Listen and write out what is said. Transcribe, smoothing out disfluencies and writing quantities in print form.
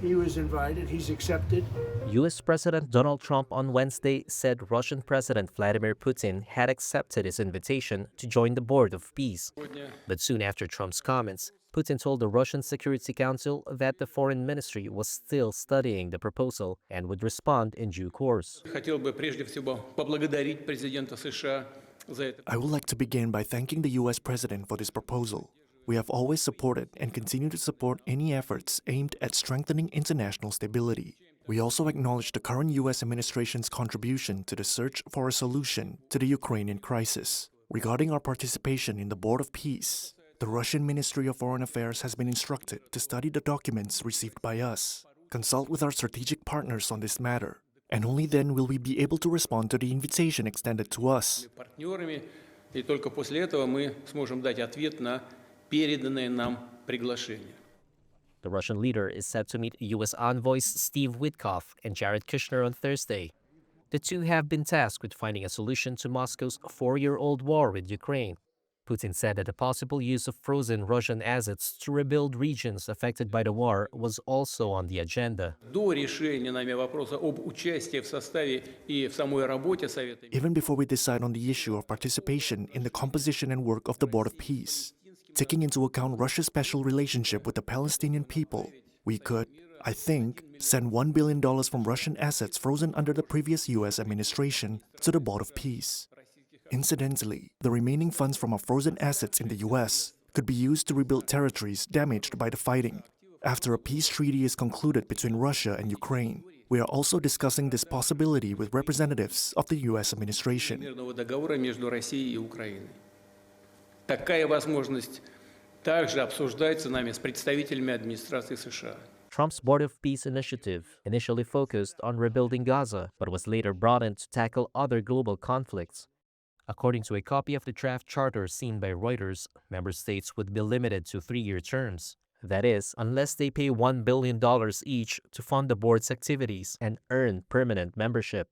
He was invited. He's accepted. U.S. President Donald Trump on Wednesday said Russian President Vladimir Putin had accepted his invitation to join the Board of Peace. But soon after Trump's comments, Putin told the Russian Security Council that the foreign ministry was still studying the proposal and would respond in due course. I would like to begin by thanking the U.S. President for this proposal. We have always supported and continue to support any efforts aimed at strengthening international stability. We also acknowledge the current U.S. administration's contribution to the search for a solution to the Ukrainian crisis. Regarding our participation in the Board of Peace, the Russian Ministry of Foreign Affairs has been instructed to study the documents received by us, consult with our strategic partners on this matter, and only then will we be able to respond to the invitation extended to us. The Russian leader is set to meet U.S. envoys Steve Witkoff and Jared Kushner on Thursday. The two have been tasked with finding a solution to Moscow's four-year-old war with Ukraine. Putin said that the possible use of frozen Russian assets to rebuild regions affected by the war was also on the agenda. Even before we decide on the issue of participation in the composition and work of the Board of Peace, taking into account Russia's special relationship with the Palestinian people, we could, I think, send $1 billion from Russian assets frozen under the previous U.S. administration to the Board of Peace. Incidentally, the remaining funds from our frozen assets in the U.S. could be used to rebuild territories damaged by the fighting. After a peace treaty is concluded between Russia and Ukraine, we are also discussing this possibility with representatives of the U.S. administration. Такая возможность также обсуждается нами с представителями администрации США. Trump's Board of Peace initiative initially focused on rebuilding Gaza, but was later broadened to tackle other global conflicts. According to a copy of the draft charter seen by Reuters, member states would be limited to 3-year terms. That is, unless they pay $1 billion each to fund the board's activities and earn permanent membership.